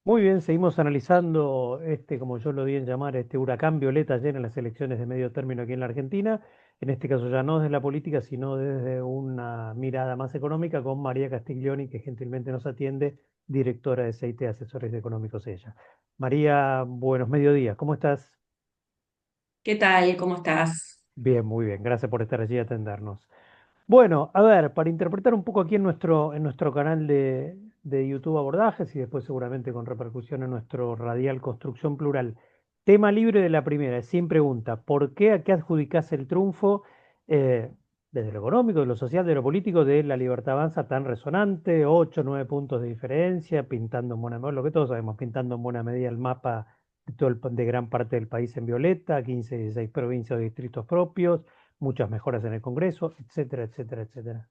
Muy bien, seguimos analizando como yo lo di en llamar, este huracán violeta ayer en las elecciones de medio término aquí en la Argentina. En este caso ya no desde la política, sino desde una mirada más económica con María Castiglioni, que gentilmente nos atiende, directora de CIT Asesores Económicos ella. María, buenos mediodías, ¿cómo estás? ¿Qué tal? ¿Cómo estás? Bien, muy bien, gracias por estar allí y atendernos. Bueno, a ver, para interpretar un poco aquí en nuestro canal de YouTube Abordajes y después seguramente con repercusión en nuestro radial Construcción Plural. Tema libre de la primera, sin pregunta. ¿Por qué a qué adjudicás el triunfo eh, desde lo económico, de lo social, de lo político, de la Libertad Avanza tan resonante? 8, 9 puntos de diferencia, pintando en buena medida, lo que todos sabemos, pintando en buena medida el mapa de gran parte del país en violeta, 15, 16 provincias o distritos propios, muchas mejoras en el Congreso, etcétera, etcétera, etcétera.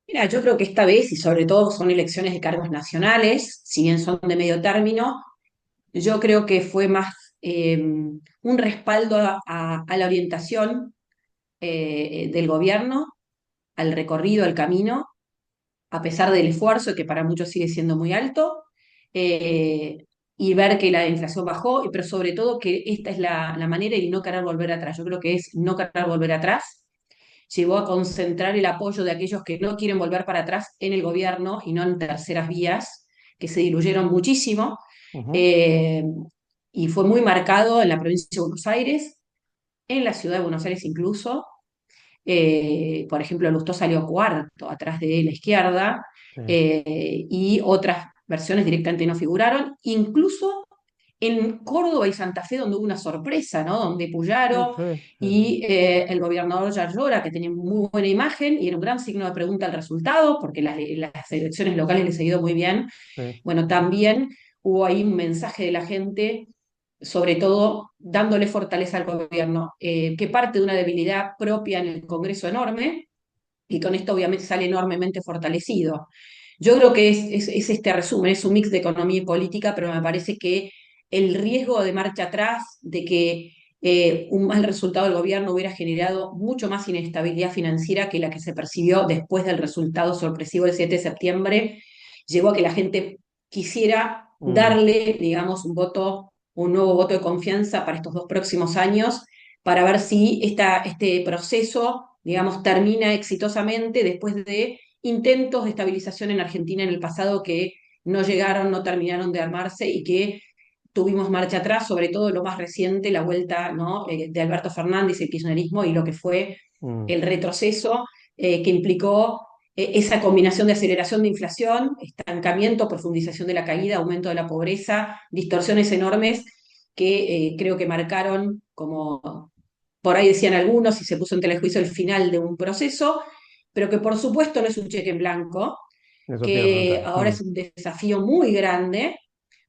Mira, yo creo que esta vez, y sobre todo son elecciones de cargos nacionales, si bien son de medio término, yo creo que fue más un respaldo a la orientación del gobierno, al recorrido, al camino, a pesar del esfuerzo, que para muchos sigue siendo muy alto, eh, y ver que la inflación bajó, pero sobre todo que esta es la manera y no querer volver atrás. Yo creo que es no querer volver atrás. Llevó a concentrar el apoyo de aquellos que no quieren volver para atrás en el gobierno y no en terceras vías, que se diluyeron muchísimo. Ujú. eh, y fue muy marcado en la provincia de Buenos Aires, en la ciudad de Buenos Aires incluso. Por ejemplo, Lustó salió cuarto atrás de la izquierda, Sí, y otras versiones directamente no figuraron. Incluso en Córdoba y Santa Fe, donde hubo una sorpresa, ¿no? Donde sí, Puyaro sí, sí, sí. y el gobernador Yarlora, que tenía muy buena imagen y era un gran signo de pregunta al resultado, porque las elecciones locales les ha ido muy bien. Sí. Bueno, también hubo ahí un mensaje de la gente, sobre todo dándole fortaleza al gobierno, que parte de una debilidad propia en el Congreso enorme, y con esto obviamente sale enormemente fortalecido. Yo creo que es este resumen, es un mix de economía y política, pero me parece que el riesgo de marcha atrás, de que un mal resultado del gobierno hubiera generado mucho más inestabilidad financiera que la que se percibió después del resultado sorpresivo del 7 de septiembre, llevó a que la gente quisiera Mm. darle, digamos, un nuevo voto de confianza para estos 2 próximos años, para ver si este proceso, digamos, termina exitosamente después de intentos de estabilización en Argentina en el pasado que no llegaron, no terminaron de armarse y que tuvimos marcha atrás, sobre todo lo más reciente, la vuelta, ¿no? De Alberto Fernández, el kirchnerismo y lo que fue Mm. el retroceso que implicó esa combinación de aceleración de inflación, estancamiento, profundización de la caída, aumento de la pobreza, distorsiones enormes que creo que marcaron, como por ahí decían algunos, y se puso en telejuicio el final de un proceso, pero que por supuesto no es un cheque en blanco, Eso te iba a que preguntar. ahora Mm. es un desafío muy grande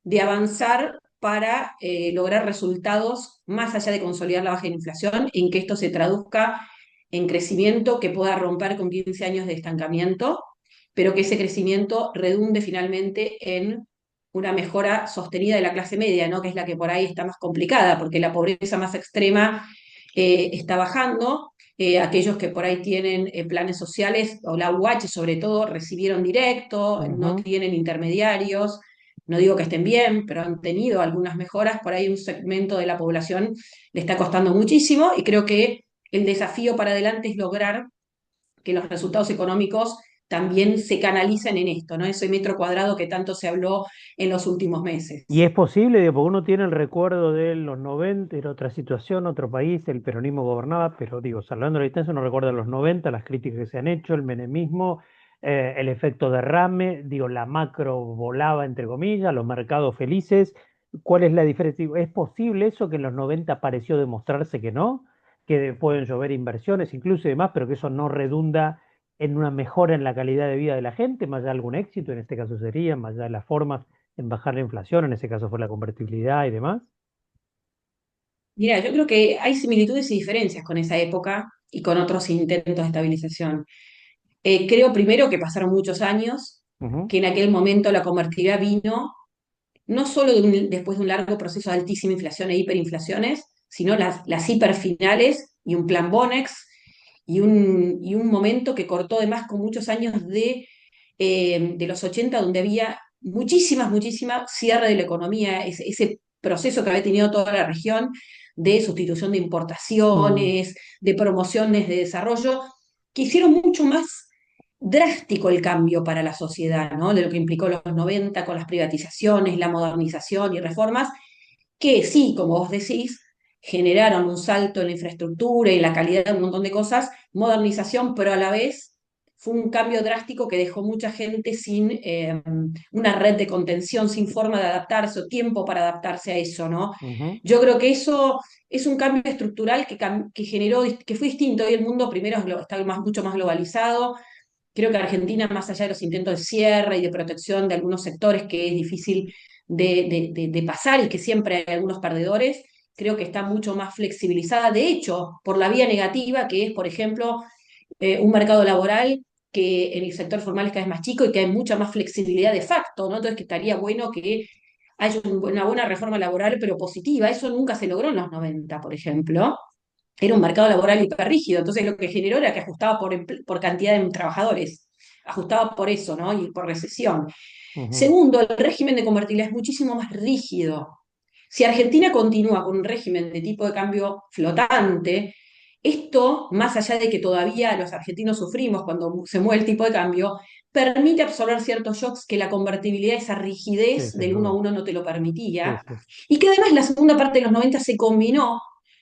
de avanzar para lograr resultados más allá de consolidar la baja de inflación, en que esto se traduzca en crecimiento que pueda romper con 15 años de estancamiento, pero que ese crecimiento redunde finalmente en una mejora sostenida de la clase media, ¿no? Que es la que por ahí está más complicada, porque la pobreza más extrema está bajando. Aquellos que por ahí tienen planes sociales, o la UH sobre todo, recibieron directo, no Ujú. tienen intermediarios. No digo que estén bien, pero han tenido algunas mejoras. Por ahí un segmento de la población le está costando muchísimo y creo que el desafío para adelante es lograr que los resultados económicos también se canalicen en esto, ¿no? Ese metro cuadrado que tanto se habló en los últimos Y meses. es posible, digo, porque uno tiene el recuerdo de los 90, era otra situación, otro país, el peronismo gobernaba, pero digo, salvando la distancia, uno recuerda los 90, las críticas que se han hecho, el menemismo, el efecto derrame, digo, la macro volaba, entre comillas, los mercados felices. ¿Cuál es la diferencia? Digo, ¿es posible eso que en los 90 pareció demostrarse que no? Que pueden llover inversiones, incluso y demás, pero que eso no redunda en una mejora en la calidad de vida de la gente, más allá de algún éxito, en este caso sería, más allá de las formas en bajar la inflación, en ese caso fue la convertibilidad y demás. Mira, yo creo que hay similitudes y diferencias con esa época y con otros intentos de estabilización. Creo primero que pasaron muchos años, Ujú. que en aquel momento la convertibilidad vino no solo después de un largo proceso de altísima inflación e hiperinflaciones, sino las hiperfinales y un plan Bonex y un momento que cortó además con muchos años de los 80 donde había muchísima cierre de la economía, ese proceso que había tenido toda la región de sustitución de Mm, importaciones, de promociones de desarrollo, que hicieron mucho más drástico el cambio para la sociedad, ¿no? De lo que implicó los 90 con las privatizaciones, la modernización y reformas, que sí, como vos decís, generaron un salto en la infraestructura y en la calidad de un montón de cosas, modernización, pero a la vez fue un cambio drástico que dejó mucha gente sin una red de contención, sin forma de adaptarse o tiempo para adaptarse a eso, ¿no? ujú, Yo creo que eso es un cambio estructural que generó, que fue distinto. Hoy el mundo primero está mucho más globalizado. Creo que Argentina, más allá de los intentos de cierre y de protección de algunos sectores que es difícil de pasar y que siempre hay algunos perdedores, creo que está mucho más flexibilizada, de hecho, por la vía negativa, que es, por ejemplo, un mercado laboral que en el sector formal es cada vez más chico y que hay mucha más flexibilidad de facto, ¿no? Entonces que estaría bueno que haya una buena reforma laboral, pero positiva. Eso nunca se logró en los 90, por ejemplo. Era un mercado laboral hiperrígido, entonces lo que generó era que ajustaba por cantidad de trabajadores, ajustaba por eso, ¿no? Y por recesión. ujú. Segundo, el régimen de convertibilidad es muchísimo más rígido. Si Argentina continúa con un régimen de tipo de cambio flotante, esto, más allá de que todavía los argentinos sufrimos cuando se mueve el tipo de cambio, permite absorber ciertos shocks que la convertibilidad, esa Sí, rigidez sin del uno a duda. uno no te lo Sí, permitía, sí, y que además la segunda parte de los 90 se combinó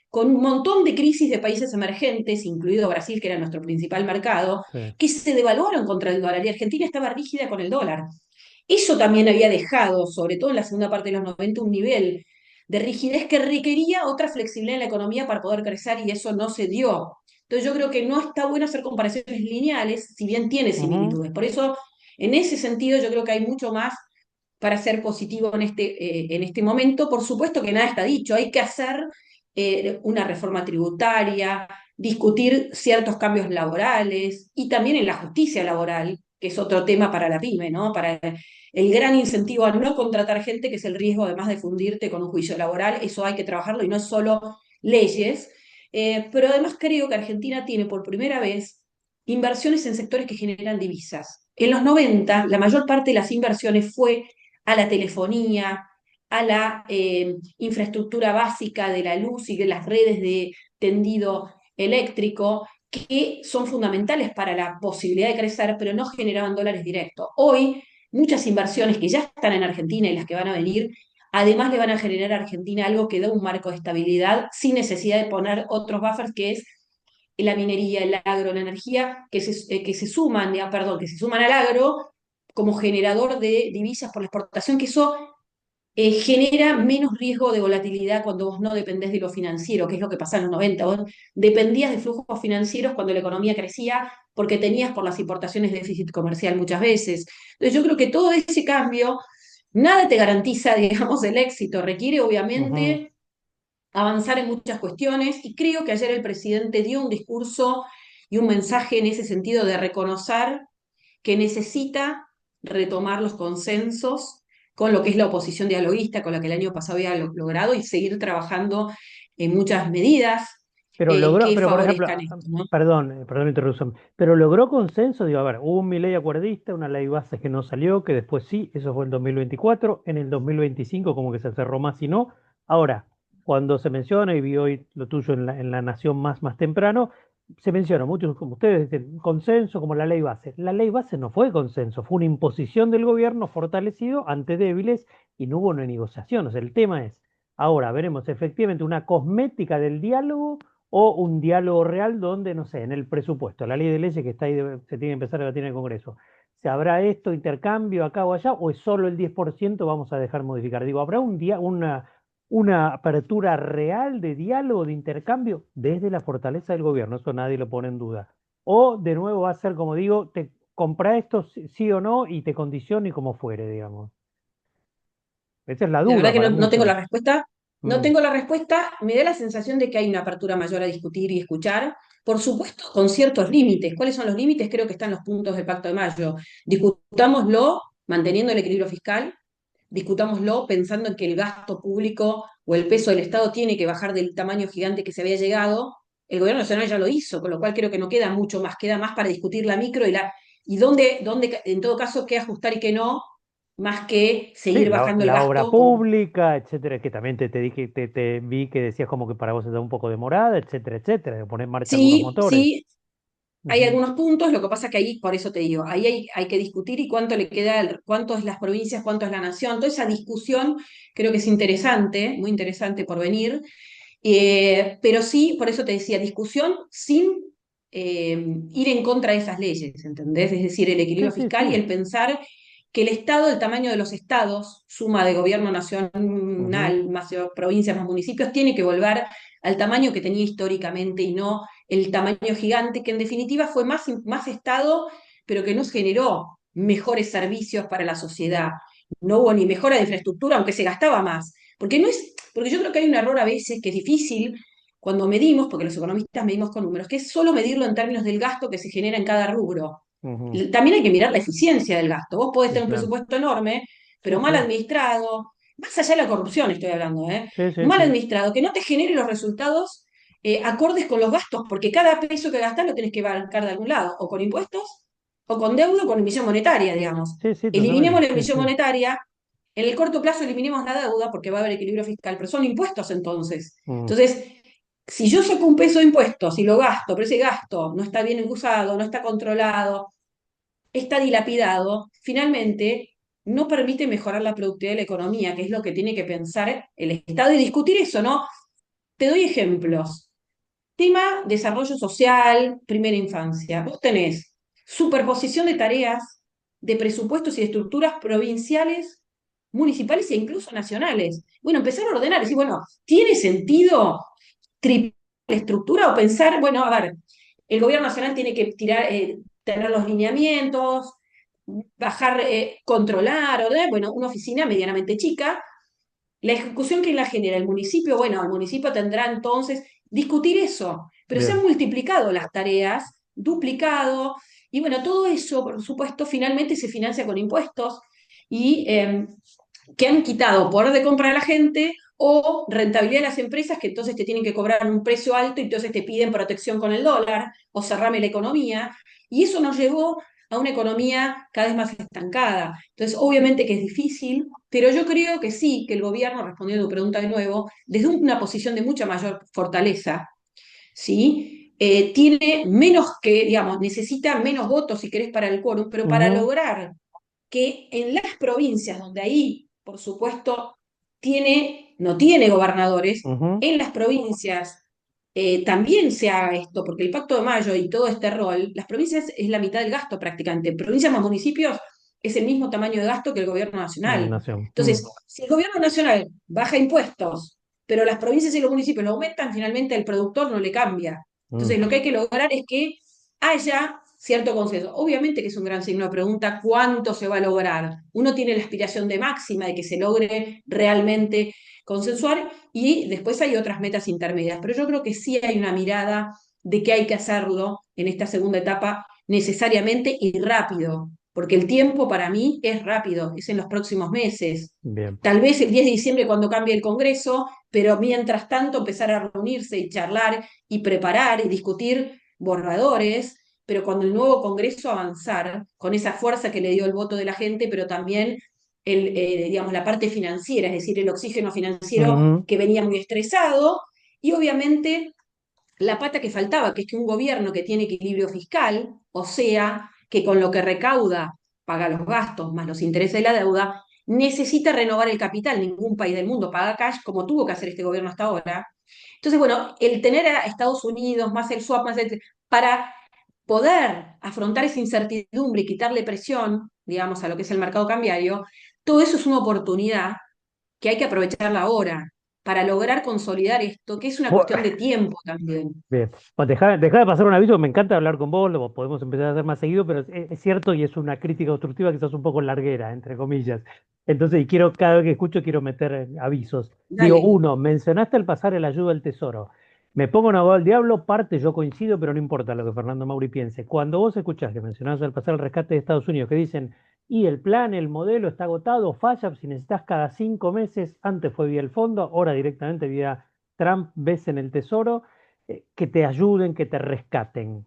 con un montón de crisis de países emergentes, incluido Brasil, que era nuestro principal mercado, sí. que se devaluaron contra el dólar y Argentina estaba rígida con el dólar. Eso también había dejado, sobre todo en la segunda parte de los 90, un nivel de rigidez que requería otra flexibilidad en la economía para poder crecer y eso no se dio. Entonces yo creo que no está bueno hacer comparaciones lineales, si bien tiene Ujú, similitudes. Por eso, en ese sentido, yo creo que hay mucho más para ser positivo en este momento. Por supuesto que nada está dicho, hay que hacer una reforma tributaria, discutir ciertos cambios laborales y también en la justicia laboral, que es otro tema para la pyme, ¿no? Para el gran incentivo a no contratar gente, que es el riesgo además de fundirte con un juicio laboral, eso hay que trabajarlo y no es solo leyes. Pero además creo que Argentina tiene por primera vez inversiones en sectores que generan divisas. En los 90, la mayor parte de las inversiones fue a la telefonía, a la infraestructura básica de la luz y de las redes de tendido eléctrico, que son fundamentales para la posibilidad de crecer, pero no generaban dólares directos. Hoy, muchas inversiones que ya están en Argentina y las que van a venir, además le van a generar a Argentina algo que da un marco de estabilidad sin necesidad de poner otros buffers, que es la minería, el agro, la energía, que se suman, perdón, que se suman al agro como generador de divisas por la exportación, que eso genera menos riesgo de volatilidad cuando vos no dependés de lo financiero, que es lo que pasaba en los 90. Vos dependías de flujos financieros cuando la economía crecía porque tenías por las importaciones déficit comercial muchas veces. Entonces yo creo que todo ese cambio, nada te garantiza, digamos, el éxito. Requiere ujú. obviamente avanzar en muchas cuestiones y creo que ayer el presidente dio un discurso y un mensaje en ese sentido de reconocer que necesita retomar los consensos con lo que es la oposición dialoguista, con la que el año pasado había logrado, y seguir trabajando en muchas medidas Pero logró, que pero por ejemplo, favorezcan esto, ¿no? perdón, perdón la interrupción, pero logró consenso, digo, a ver, hubo mi ley acuerdista, una ley base que no salió, que después sí, eso fue en 2024, en el 2025 como que se cerró más y no. Ahora, cuando se menciona, y vi hoy lo tuyo en la Nación más temprano, se menciona, muchos como ustedes dicen, consenso como la ley base. La ley base no fue consenso, fue una imposición del gobierno fortalecido ante débiles y no hubo una negociación. O sea, el tema es, ahora veremos efectivamente una cosmética del diálogo o un diálogo real donde, no sé, en el presupuesto, la ley de leyes que está ahí, se tiene que empezar a debatir en el Congreso, ¿se habrá esto, intercambio acá o allá, o es solo el 10% vamos a dejar modificar? Digo, ¿habrá una apertura real de diálogo, de intercambio desde la fortaleza del gobierno? Eso nadie lo pone en duda. O de nuevo va a ser, como digo, te compra esto sí o no y te condiciona y como fuere, digamos. Esa es la La verdad duda que para no tengo la muchos. respuesta. No Mm, tengo la respuesta. Me da la sensación de que hay una apertura mayor a discutir y escuchar. Por supuesto, con ciertos límites. ¿Cuáles son los límites? Creo que están los puntos del Pacto de Mayo. Discutámoslo manteniendo el equilibrio fiscal, discutámoslo pensando en que el gasto público o el peso del Estado tiene que bajar del tamaño gigante que se había llegado. El gobierno nacional ya lo hizo, con lo cual creo que no queda mucho más, queda más para discutir la micro y dónde, en todo caso, qué ajustar y qué no, más que Sí, seguir bajando el la obra gasto. pública, etcétera, que también te dije, te vi que decías como que para vos está un poco demorada, etcétera, etcétera, de poner en marcha algunos Sí, motores. sí, hay Ujú, algunos puntos, lo que pasa es que ahí, por eso te digo, ahí hay que discutir y cuánto le queda, cuánto es las provincias, cuánto es la nación. Toda esa discusión creo que es interesante, muy interesante por venir. Pero sí, por eso te decía, discusión sin ir en contra de esas leyes, ¿entendés? Es decir, el sí, equilibrio sí, fiscal y sí. el pensar que el Estado, el tamaño de los estados, suma de gobierno Ujú, nacional, más provincias, más municipios, tiene que volver al tamaño que tenía históricamente y no el tamaño gigante, que en definitiva fue más Estado, pero que no generó mejores servicios para la sociedad. No hubo ni mejora de infraestructura, aunque se gastaba más. Porque no es, porque yo creo que hay un error a veces que es difícil cuando medimos, porque los economistas medimos con números, que es solo medirlo en términos del gasto que se genera en cada rubro. ujú, También hay que mirar la eficiencia del gasto. Vos podés sí, tener un claro. presupuesto enorme, Sí, pero mal sí, administrado, más allá de la corrupción estoy hablando, ¿eh? sí, sí, Mal sí. administrado, que no te genere los resultados acordes con los gastos, porque cada peso que gastás lo tenés que bancar de algún lado, o con impuestos, o con deuda, o con emisión monetaria, digamos. Sí, sí, Eliminemos totalmente. la Sí, emisión sí. monetaria, en el corto plazo eliminemos la deuda, porque va a haber equilibrio fiscal, pero son impuestos entonces. Mm, Entonces, si yo saco un peso de impuestos y lo gasto, pero ese gasto no está bien usado, no está controlado, está dilapidado, finalmente no permite mejorar la productividad de la economía, que es lo que tiene que pensar el Estado y discutir eso, ¿no? Te doy ejemplos. Tema desarrollo social, primera infancia. Vos tenés superposición de tareas, de presupuestos y de estructuras provinciales, municipales e incluso nacionales. Bueno, empezar a ordenar, decir, bueno, ¿tiene sentido triplicar la estructura o pensar, bueno, a ver, el gobierno nacional tiene que tener los lineamientos, bajar, controlar, ordenar, bueno, una oficina medianamente chica, la ejecución que la genera el municipio, bueno, el municipio tendrá entonces discutir eso, pero se han bien. multiplicado las tareas, duplicado, y bueno, todo eso, por supuesto, finalmente se financia con impuestos y que han quitado poder de compra a la gente o rentabilidad de las empresas que entonces te tienen que cobrar un precio alto y entonces te piden protección con el dólar o cerrame la economía. Y eso nos llevó a una economía cada vez más estancada. Entonces, obviamente que es difícil, pero yo creo que sí, que el gobierno, respondiendo a tu pregunta de nuevo, desde una posición de mucha mayor fortaleza, ¿sí? Tiene menos que, digamos, necesita menos votos, si querés, para el quórum, pero para Ujú, lograr que en las provincias donde ahí, por supuesto, no tiene gobernadores, ujú, en las provincias también se haga esto, porque el Pacto de Mayo y todo este rol, las provincias es la mitad del gasto prácticamente, provincias más municipios es el mismo tamaño de gasto que el gobierno nacional. nación. Mm, Entonces, si el gobierno nacional baja impuestos, pero las provincias y los municipios lo aumentan, finalmente al productor no le cambia. mm. Entonces, lo que hay que lograr es que haya cierto consenso. Obviamente que es un gran signo de pregunta cuánto se va a lograr. Uno tiene la aspiración de máxima de que se logre realmente consensuar y después hay otras metas intermedias, pero yo creo que sí hay una mirada de que hay que hacerlo en esta segunda etapa necesariamente y rápido, porque el tiempo para mí es rápido, es en los próximos meses. Bien. Tal vez el 10 de diciembre cuando cambie el Congreso, pero mientras tanto empezar a reunirse y charlar y preparar y discutir borradores, pero cuando el nuevo Congreso avanzar con esa fuerza que le dio el voto de la gente, pero también digamos, la parte financiera, es decir, el oxígeno financiero Ujú. que venía muy estresado, y obviamente la pata que faltaba, que es que un gobierno que tiene equilibrio fiscal, o sea, que con lo que recauda paga los gastos más los intereses de la deuda, necesita renovar el capital. Ningún país del mundo paga cash como tuvo que hacer este gobierno hasta ahora. Entonces, bueno, el tener a Estados Unidos más el swap, para poder afrontar esa incertidumbre y quitarle presión, digamos, a lo que es el mercado cambiario, todo eso es una oportunidad que hay que aprovecharla ahora para lograr consolidar esto, que es una Bu- cuestión de tiempo también. Bien. Bueno, deja de pasar un aviso, me encanta hablar con vos, lo podemos empezar a hacer más seguido, pero es cierto y es una crítica constructiva que sos un poco larguera, entre comillas. Entonces, y quiero, cada vez que escucho, quiero meter avisos. Digo, Dale, uno, mencionaste al pasar el ayuda al tesoro. Me pongo en abogado del diablo, parte yo coincido, pero no importa lo que Fernando Mauri piense. Cuando vos escuchás que mencionás al pasar el rescate de Estados Unidos, que dicen, y el plan, el modelo está agotado, falla, si necesitas cada 5 meses, antes fue vía el fondo, ahora directamente vía Trump, ves en el tesoro que te ayuden, que te rescaten.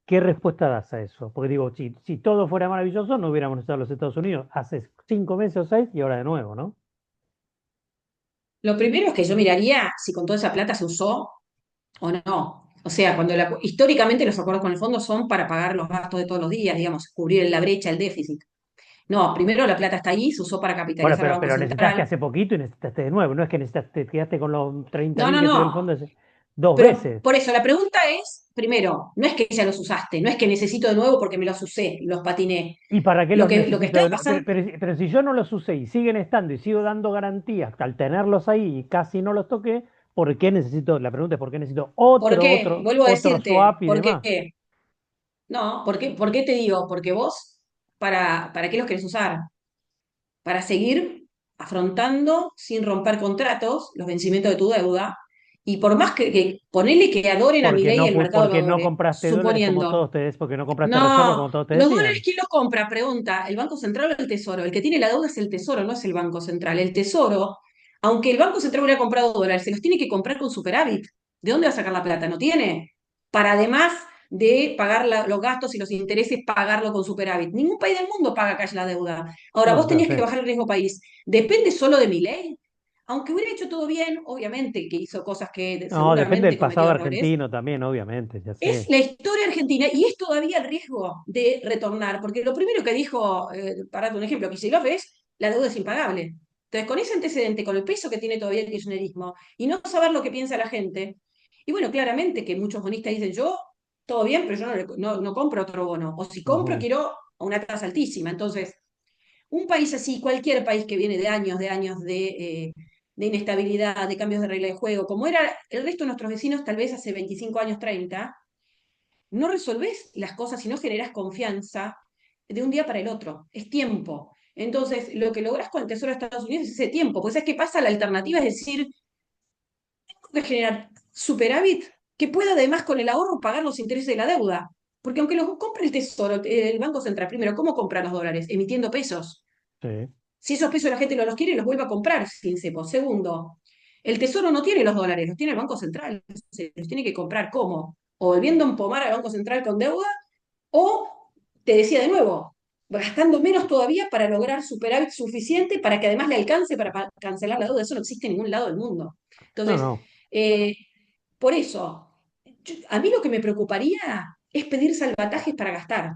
¿Qué respuesta das a eso? Porque digo, si todo fuera maravilloso, no hubiéramos estado en los Estados Unidos hace 5 meses o 6 y ahora de nuevo, ¿no? Lo primero es que yo miraría si con toda esa plata se usó o no. O sea, históricamente los acuerdos con el fondo son para pagar los gastos de todos los días, digamos, cubrir la brecha, el déficit. No, primero la plata está ahí, se usó para Bueno, capitalizar al Banco pero necesitaste Central. hace poquito y necesitaste de nuevo. No es que necesitaste, te quedaste con los 30 No, mil no, que te dio el fondo no. 2 veces. Pero por eso, la pregunta es, primero, no es que ya los usaste, no es que necesito de nuevo porque me los usé, los patiné. ¿Y para qué Lo los que, lo que necesito estaba de nuevo? pasando, Pero si yo no los usé y siguen estando y sigo dando garantías al tenerlos ahí y casi no los toqué, ¿por qué necesito? La pregunta es ¿por qué necesito ¿por otro, qué? otro, Vuelvo a otro decirte, swap y ¿por demás? qué? No, ¿por qué te digo? Porque vos, ¿para qué los querés usar? Para seguir afrontando sin romper contratos los vencimientos de tu deuda. Y por más que ponele que adoren a Milei y el mercado lo Porque no adore, compraste dólares como suponiendo, todos porque no compraste reserva como no, todos te los dólares, decían. ¿quién los compra? Pregunta, ¿el Banco Central o el Tesoro? El que tiene la deuda es el Tesoro, no es el Banco Central. El Tesoro, aunque el Banco Central hubiera comprado dólares, se los tiene que comprar con superávit. ¿De dónde va a sacar la plata? No tiene. Para además de pagar los gastos y los intereses, pagarlo con superávit. Ningún país del mundo paga cash la deuda. Ahora, No, vos ya tenías que sé. bajar el riesgo país. ¿Depende solo de mi ley? Aunque hubiera hecho todo bien, obviamente que hizo cosas que No, depende seguramente del pasado cometió errores, argentino también, obviamente, ya es sé. la historia argentina y es todavía el riesgo de retornar, porque lo primero que dijo, para darte un ejemplo, Kicillof es la deuda es impagable. Entonces, con ese antecedente, con el peso que tiene todavía el kirchnerismo y no saber lo que piensa la gente, y bueno, claramente que muchos bonistas dicen, yo, todo bien, pero yo no compro otro bono, o si compro, Ujú. quiero a una tasa altísima. Entonces, un país así, cualquier país que viene de años de inestabilidad, de cambios de regla de juego, como era el resto de nuestros vecinos tal vez hace 25 años, 30, no resolvés las cosas si no generás confianza de un día para el otro. Es tiempo. Entonces, lo que lográs con el Tesoro de Estados Unidos es ese tiempo. Pues, ¿sabes qué pasa? La alternativa es decir, tengo que generar superávit que pueda además con el ahorro pagar los intereses de la deuda. Porque aunque los compre el Tesoro, el Banco Central, primero, ¿cómo compra los dólares? Emitiendo pesos. Sí. Si esos pesos la gente no los quiere, los vuelve a comprar sin cepo. Segundo, el Tesoro no tiene los dólares, los tiene el Banco Central. Se los tiene que comprar ¿cómo? O volviendo a empomar al Banco Central con deuda, o, te decía de nuevo, gastando menos todavía para lograr superávit suficiente para que además le alcance para cancelar la deuda. Eso no existe en ningún lado del mundo. No, Entonces, no. eh, por eso, a mí lo que me preocuparía es pedir salvatajes para gastar.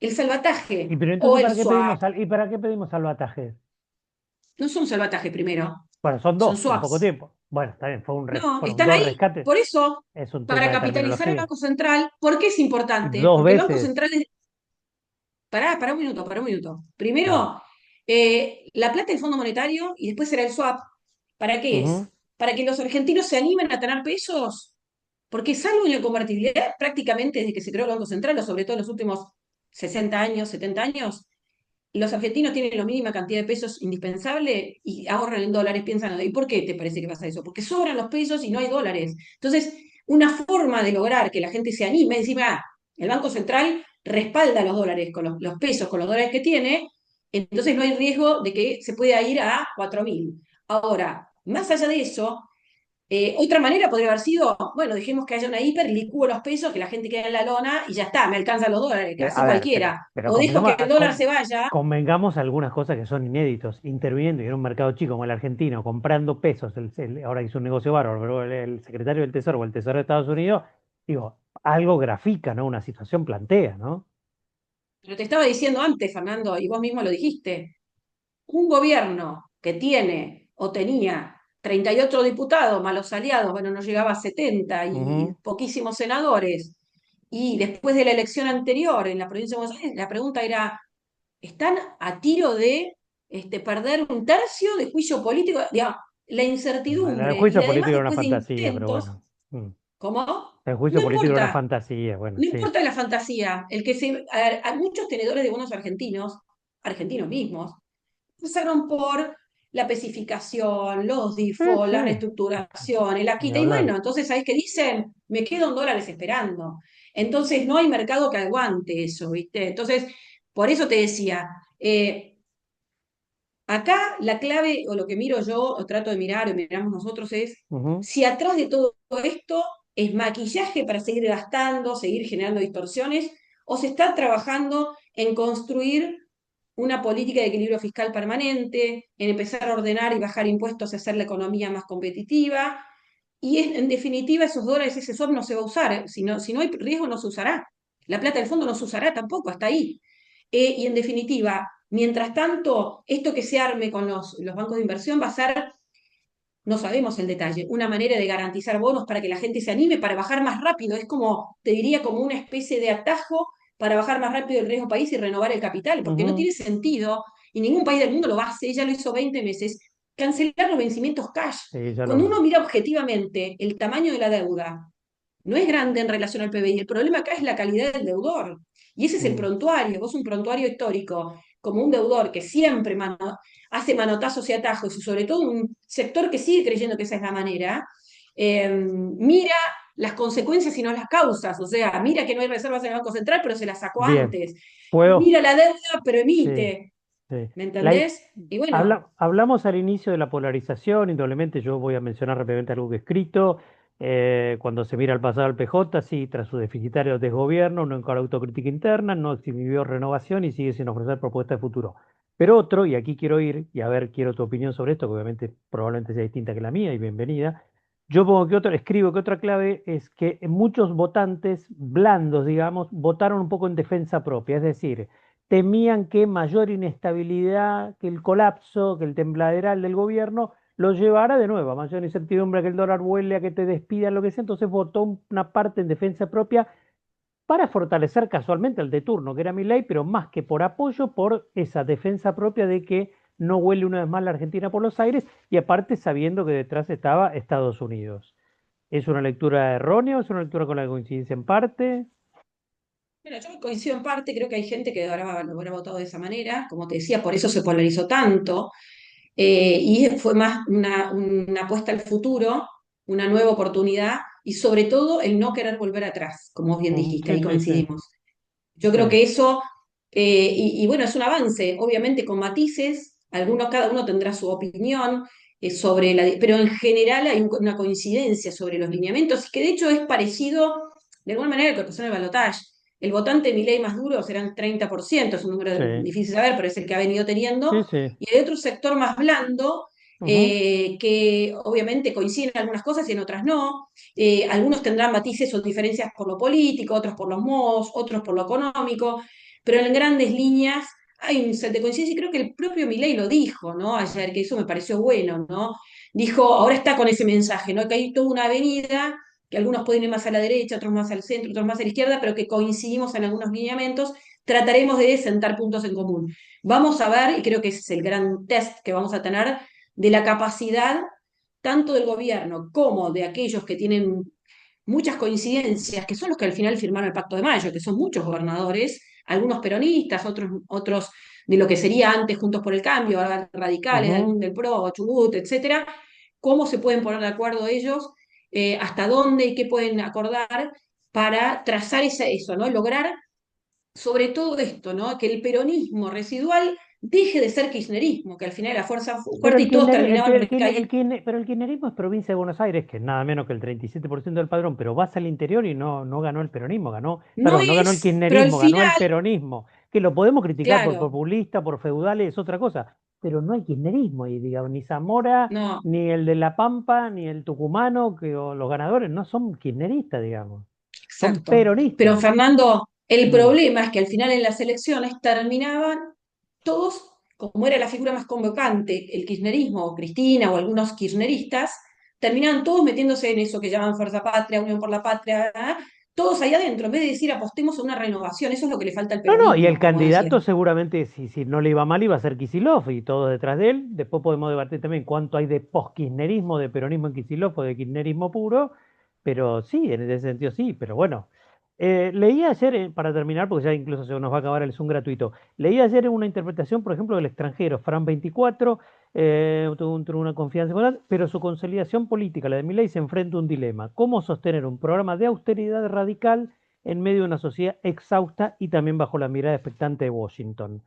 El Y salvataje pero o entonces, el swap, ¿y para qué pedimos salvataje? no son salvatajes primero, Bueno, son son dos en poco swaps. tiempo. Bueno, está bien, No, fueron están dos ahí. rescates. Por eso, Es un tema para de capitalizar el terminología. Banco Central, ¿por qué es Y importante? dos Porque el Banco veces. Central es pará un minuto, pará un minuto. Dale. Primero, la plata del Fondo Monetario y después será el swap. ¿Para qué Ujú. es? Para que los argentinos se animen a tener pesos, porque salvo en la convertibilidad, prácticamente desde que se creó el Banco Central, o sobre todo en los últimos 60 años, 70 años, los argentinos tienen la mínima cantidad de pesos indispensable y ahorran en dólares, piensan, ¿y por qué te parece que pasa eso? Porque sobran los pesos y no hay dólares. Entonces, una forma de lograr que la gente se anime, encima, el Banco Central respalda los dólares con los pesos, con los dólares que tiene, entonces no hay riesgo de que se pueda ir a 4.000. Ahora, más allá de eso, otra manera podría haber sido, bueno, dejemos que haya una hiper, licúo los pesos, que la gente quede en la lona y ya está, me alcanzan los dólares, que así A ver, cualquiera. pero O dejo que el dólar se vaya. convengamos algunas cosas que son inéditos. Interviniendo en un mercado chico como el argentino, comprando pesos, ahora hizo un negocio bárbaro, pero el secretario del Tesoro o el Tesoro de Estados Unidos, digo, algo grafica, ¿no? Una situación plantea, ¿no? Pero te estaba diciendo antes, Fernando, y vos mismo lo dijiste, un gobierno que tiene o tenía 38 diputados, malos aliados, bueno, no llegaba a 70 y Ujú. poquísimos senadores, y después de la elección anterior en la provincia de Buenos Aires, la pregunta era, ¿están a tiro de perder un tercio de juicio político? Digamos, la El incertidumbre y juicio además político era una después de fantasía, pero intentos, bueno. Mm. ¿cómo? El juicio No político era una importa, fantasía, bueno, no sí. importa la fantasía, a muchos tenedores de bonos argentinos, argentinos mismos, pasaron por la especificación, los Sí, defaults, la sí, reestructuración, el ni quita, y hablar. bueno, entonces, ¿sabes qué dicen? Me quedo en dólares esperando. Entonces, no hay mercado que aguante eso, ¿viste? Entonces, por eso te decía, acá la clave, o lo que miro yo, o trato de mirar, o miramos nosotros, es Ujú. si atrás de todo esto ¿Es maquillaje para seguir gastando, seguir generando distorsiones? ¿O se está trabajando en construir una política de equilibrio fiscal permanente, en empezar a ordenar y bajar impuestos y hacer la economía más competitiva? Y en definitiva, esos dólares, ese swap no se va a usar. Si no hay riesgo, no se usará. La plata del fondo no se usará tampoco, hasta ahí. Y en definitiva, mientras tanto, esto que se arme con los bancos de inversión va a ser, no sabemos el detalle, una manera de garantizar bonos para que la gente se anime para bajar más rápido. Es como, te diría, como una especie de atajo para bajar más rápido el riesgo país y renovar el capital, porque no Ujú. tiene sentido, y ningún país del mundo lo hace, ya lo hizo 20 meses, cancelar los vencimientos cash. Sí, ya lo Cuando uno vi. mira objetivamente el tamaño de la deuda, no es grande en relación al PBI. El problema acá es la calidad del deudor. Y ese es el Mm. prontuario. Vos un prontuario histórico, como un deudor que siempre hace manotazos y atajos, y sobre todo un sector que sigue creyendo que esa es la manera, mira las consecuencias y no las causas. O sea, mira que no hay reservas en el Banco Central, pero se las sacó Bien, antes. puedo. Mira la deuda, pero Sí, emite. sí. ¿Me La- entendés? Y bueno, hablamos al inicio de la polarización, indudablemente yo voy a mencionar rápidamente algo que he escrito. Cuando se mira al pasado del PJ, sí, tras su deficitario desgobierno, no encaró autocrítica interna, no exhibió renovación y sigue sin ofrecer propuestas de futuro. Pero otro, y aquí quiero ir, y a ver, quiero tu opinión sobre esto, que obviamente probablemente sea distinta que la mía, y bienvenida. Yo pongo que otro, escribo que otra clave es que muchos votantes blandos, digamos, votaron un poco en defensa propia, es decir, temían que mayor inestabilidad, que el colapso, que el tembladeral del gobierno los llevara de nuevo a mayor incertidumbre, que el dólar vuele, a que te despidan, lo que sea. Entonces votó una parte en defensa propia para fortalecer casualmente al de turno, que era Milei, pero más que por apoyo, por esa defensa propia de que no huele una vez más la Argentina por los aires y aparte sabiendo que detrás estaba Estados Unidos. ¿Es una lectura errónea o es una lectura con la que coincidencia en parte? mira, yo coincido en parte, creo que hay gente que lo habrá votado de esa manera, como te decía, por eso se polarizó tanto. Y fue más una apuesta al futuro, una nueva oportunidad y sobre todo el no querer volver atrás, como vos bien Ujú. dijiste, Sí, ahí sí, sí, coincidimos. Yo creo sí. que eso, y bueno, es un avance, obviamente con matices, cada uno tendrá su opinión sobre pero en general hay una coincidencia sobre los lineamientos, que de hecho es parecido de alguna manera a lo que pasó en el balotaje. El votante de Milei más duro serán 30%, es un número Sí, difícil de saber, pero es el que ha venido teniendo, sí, sí. y hay otro sector más blando, Ujú. que obviamente coinciden en algunas cosas y en otras no. Algunos tendrán matices o diferencias por lo político, otros por los modos, otros por lo económico, pero en grandes líneas hay un set de coincidencia y creo que el propio Milei lo dijo, ¿no? Ayer, que eso me pareció bueno, ¿no? Dijo, ahora está con ese mensaje, ¿no? Que hay toda una avenida, que algunos pueden ir más a la derecha, otros más al centro, otros más a la izquierda, pero que coincidimos en algunos lineamientos, trataremos de sentar puntos en común. Vamos a ver, y creo que ese es el gran test que vamos a tener, de la capacidad tanto del gobierno como de aquellos que tienen muchas coincidencias, que son los que al final firmaron el Pacto de Mayo, que son muchos gobernadores, algunos peronistas, otros de lo que sería antes Juntos por el Cambio, ahora radicales, Ujú. algún del PRO, Chubut, etcétera, cómo se pueden poner de acuerdo ellos, hasta dónde y qué pueden acordar para trazar eso, ¿no? Lograr sobre todo esto, ¿no? Que el peronismo residual deje de ser kirchnerismo, que al final era fuerza Pero fuerte y todos terminaban recayendo. pero el kirchnerismo es provincia de Buenos Aires, que es nada menos que el 37% del padrón, pero vas al interior y no ganó el peronismo, No perdón, no ganó el es, pero al kirchnerismo, ganó el final, peronismo, que lo podemos criticar por claro, populista, por feudales, es otra cosa, pero no hay kirchnerismo ahí, digamos, ni Zamora, no, ni el de La Pampa, ni el tucumano, o los ganadores no son kirchneristas, digamos, son exacto. Pero peronistas. Fernando, el Mm. problema es que al final en las elecciones terminaban todos, como era la figura más convocante, el kirchnerismo, o Cristina o algunos kirchneristas, terminaban todos metiéndose en eso que llaman Fuerza Patria, Unión por la Patria, ¿ah? Todos ahí adentro, en vez de decir apostemos a una renovación, eso es lo que le falta al No, no, y el peronismo, como decía. candidato seguramente, si no le iba mal, iba a ser Kicillof y todos detrás de él. Después podemos debatir también cuánto hay de post-kirchnerismo, de peronismo en Kicillof o de kirchnerismo puro, pero sí, en ese sentido sí, pero bueno. Leí ayer, para terminar, porque ya incluso se nos va a acabar el Zoom gratuito, leí ayer una interpretación, por ejemplo, del extranjero, Fran 24, tuvo una confianza con él, pero su consolidación política, la de Milei, se enfrenta a un dilema. ¿Cómo sostener un programa de austeridad radical en medio de una sociedad exhausta y también bajo la mirada expectante de Washington?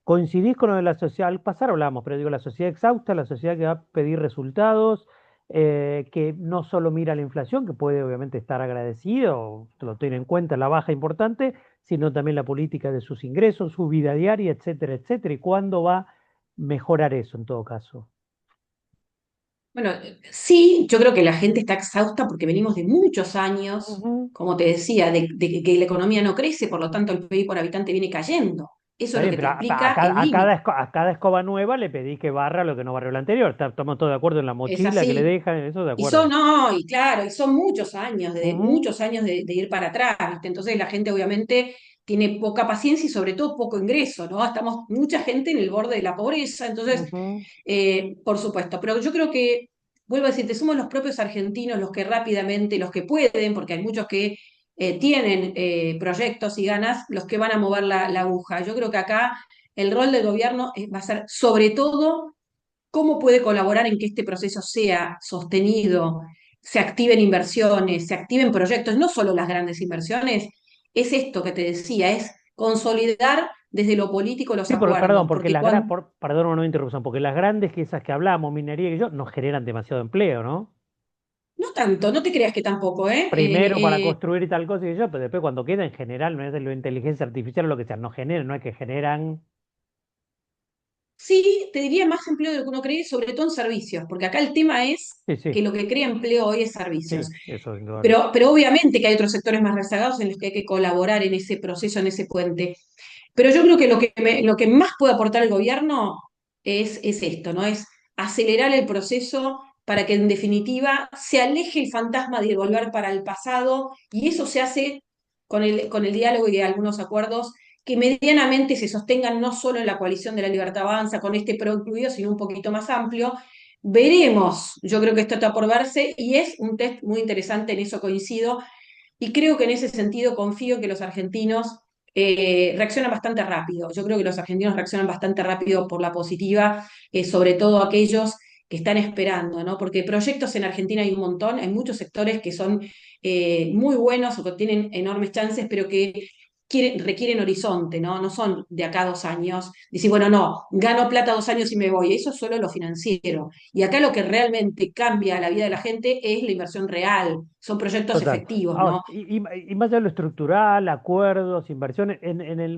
¿Coincidís con lo de la sociedad? Al pasar hablamos, pero digo, la sociedad exhausta, la sociedad que va a pedir resultados, que no solo mira la inflación, que puede obviamente estar agradecido, lo tiene en cuenta la baja importante, sino también la política de sus ingresos, su vida diaria, etcétera, etcétera. ¿Y cuándo va a mejorar eso en todo caso? Bueno, sí, yo creo que la gente está exhausta porque venimos de muchos años, Ujú. como te decía, de que la economía no crece, por lo tanto el PIB por habitante viene cayendo. Eso Está es lo bien, que te pero explica el límite. a cada escoba nueva le pedí que barra lo que no barrió la anterior. Estamos todos de acuerdo en la Es mochila que le así. dejan, eso de Y son, acuerdo. no, y claro, y son Ujú, muchos años de ir para atrás, ¿viste? Entonces la gente obviamente tiene poca paciencia y sobre todo poco ingreso, ¿no? Estamos mucha gente en el borde de la pobreza, entonces, ujú. por supuesto, pero yo creo que, vuelvo a decirte, somos los propios argentinos los que rápidamente, los que pueden, porque hay muchos que tienen proyectos y ganas, los que van a mover la aguja. Yo creo que acá el rol del gobierno va a ser sobre todo cómo puede colaborar en que este proceso sea sostenido, se activen inversiones, se activen proyectos, no solo las grandes inversiones, es esto que te decía, es consolidar desde lo político los Sí, perdón, acuerdos, porque porque cuando, perdón una interrupción, porque las grandes que esas que hablamos, minería y yo, no generan demasiado empleo, ¿no? no tanto, no te creas que tampoco, ¿eh? Primero para construir y tal cosa y yo, pero después cuando queda en general, no es de lo inteligencia artificial o lo que sea, no generan, no es que generan. Sí, te diría más empleo de lo que uno cree, sobre todo en servicios, porque acá el tema es Sí, que sí, lo que crea empleo hoy es servicios. sí, eso indudable. Pero obviamente que hay otros sectores más rezagados en los que hay que colaborar en ese proceso, en ese puente. Pero yo creo que lo que más puede aportar el gobierno es esto, ¿no? Es acelerar el proceso para que en definitiva se aleje el fantasma de volver para el pasado y eso se hace con el diálogo y algunos acuerdos que medianamente se sostengan no solo en la coalición de la Libertad Avanza, con este PRO incluido, sino un poquito más amplio. Veremos, yo creo que esto está por verse y es un test muy interesante, en eso coincido, y creo que en ese sentido confío que los argentinos reaccionan bastante rápido. Yo creo que los argentinos reaccionan bastante rápido por la positiva, sobre todo aquellos que están esperando, ¿no? Porque proyectos en Argentina hay un montón, hay muchos sectores que son muy buenos o que tienen enormes chances, pero que requieren horizonte, ¿no? No son de acá a 2 años. Decir, bueno, no, gano plata 2 años y me voy. Eso es solo lo financiero. Y acá lo que realmente cambia la vida de la gente es la inversión real. Son proyectos Total. efectivos, Ahora, ¿no? y más allá de lo estructural, acuerdos, inversiones,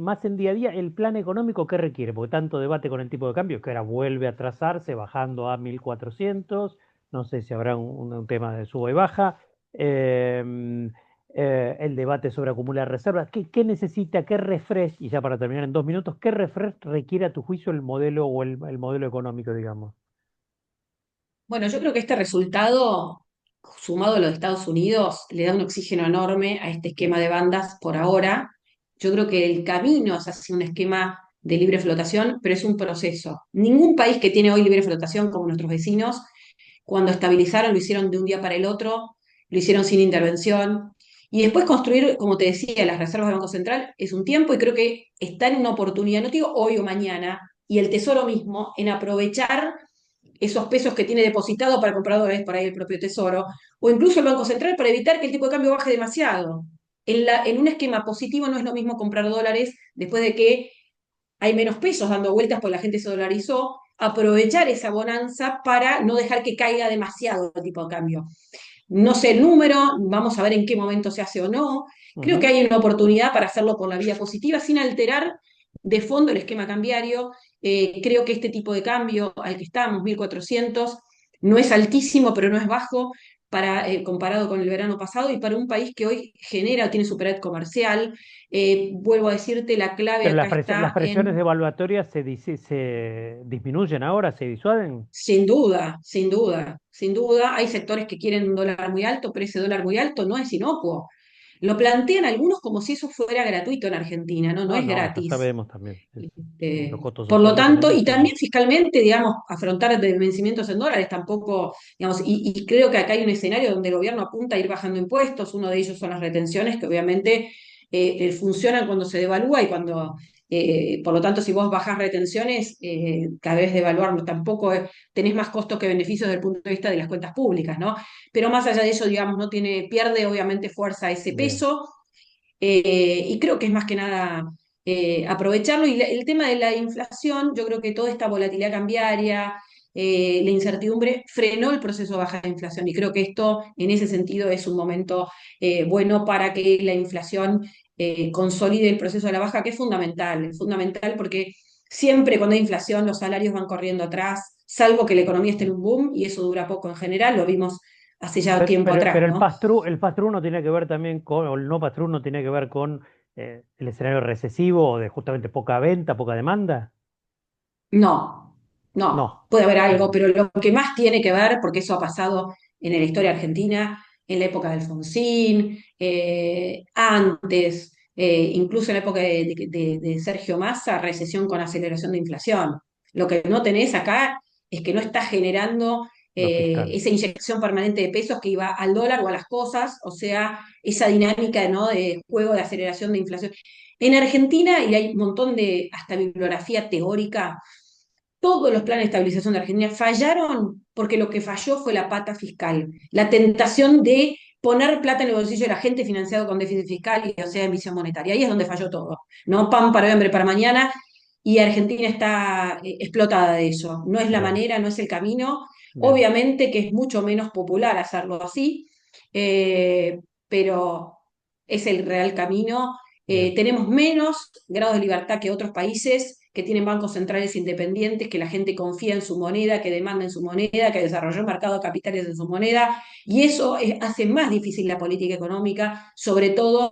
más en día a día, el plan económico, ¿qué requiere? Porque tanto debate con el tipo de cambio que ahora vuelve a trazarse, bajando a 1400, no sé si habrá un tema de suba y baja, em, el debate sobre acumular reservas, ¿qué necesita, qué refresh, y ya para terminar en 2 minutos, qué refresh requiere a tu juicio el modelo o el modelo económico, digamos? Bueno, yo creo que este resultado, sumado a los de Estados Unidos, le da un oxígeno enorme a este esquema de bandas por ahora. Yo creo que el camino es hacia un esquema de libre flotación, pero es un proceso. Ningún país que tiene hoy libre flotación, como nuestros vecinos, cuando estabilizaron lo hicieron de un día para el otro, lo hicieron sin intervención. Y después construir, como te decía, las reservas del Banco Central es un tiempo y creo que está en una oportunidad, no te digo hoy o mañana, y el Tesoro mismo, en aprovechar esos pesos que tiene depositado para comprar dólares por ahí el propio Tesoro, o incluso el Banco Central para evitar que el tipo de cambio baje demasiado. En un esquema positivo no es lo mismo comprar dólares después de que hay menos pesos dando vueltas porque la gente se dolarizó, aprovechar esa bonanza para no dejar que caiga demasiado el tipo de cambio. No sé el número, vamos a ver en qué momento se hace o no. Creo que Ujú. hay una oportunidad para hacerlo por la vía positiva sin alterar de fondo el esquema cambiario. Creo que este tipo de cambio al que estamos, 1400, no es altísimo, pero no es bajo comparado con el verano pasado y para un país que hoy genera, tiene superávit comercial. Vuelvo a decirte, la clave Pero acá las está presiones en devaluatorias se disminuyen ahora, se disuaden. sin duda, sin duda, sin duda. Hay sectores que quieren un dólar muy alto, pero ese dólar muy alto no es inocuo. Lo plantean algunos como si eso fuera gratuito en Argentina, ¿no? No No, es no, ya gratis. sabemos también. Los costos Por lo sociales tanto, tremendos, y sí. también fiscalmente, digamos, afrontar de vencimientos en dólares tampoco, digamos, y creo que acá hay un escenario donde el gobierno apunta a ir bajando impuestos, uno de ellos son las retenciones, que obviamente funcionan cuando se devalúa y cuando, por lo tanto, si vos bajás retenciones, cada vez devaluar tampoco tenés más costos que beneficios desde el punto de vista de las cuentas públicas, ¿no? Pero más allá de eso, digamos, no tiene, pierde obviamente fuerza ese Bien. peso y creo que es más que nada aprovecharlo. Y el tema de la inflación, yo creo que toda esta volatilidad cambiaria, la incertidumbre frenó el proceso de baja de inflación y creo que esto en ese sentido es un momento bueno para que la inflación consolide el proceso de la baja, que es fundamental porque siempre cuando hay inflación los salarios van corriendo atrás, salvo que la economía esté en un boom y eso dura poco en general, lo vimos hace ya tiempo atrás, Pero ¿no? el pass-through no tiene que ver también con, o el no pass-through no tiene que ver con el escenario recesivo o de justamente poca venta, poca demanda. No, no, No. puede haber algo, Bien. pero lo que más tiene que ver, porque eso ha pasado en la historia argentina, en la época de Alfonsín, antes, incluso en la época de Sergio Massa, recesión con aceleración de inflación. Lo que no tenés acá es que no está generando Lo fiscal. esa inyección permanente de pesos que iba al dólar o a las cosas, o sea, esa dinámica, ¿no?, de juego de aceleración de inflación. En Argentina, y hay un montón de hasta bibliografía teórica, todos los planes de estabilización de Argentina fallaron porque lo que falló fue la pata fiscal, la tentación de poner plata en el bolsillo de la gente financiado con déficit fiscal y o sea emisión monetaria. Ahí es donde falló todo, ¿no? Pan para hoy, hambre para mañana, y Argentina está explotada de eso. No es la Bien, manera, no es el camino. bien, Obviamente que es mucho menos popular hacerlo así, eh, pero es el real camino. bien. Tenemos menos grados de libertad que otros países que tienen bancos centrales independientes, que la gente confía en su moneda, que demanda en su moneda, que desarrolló el mercado de capitales en su moneda, y eso hace más difícil la política económica, sobre todo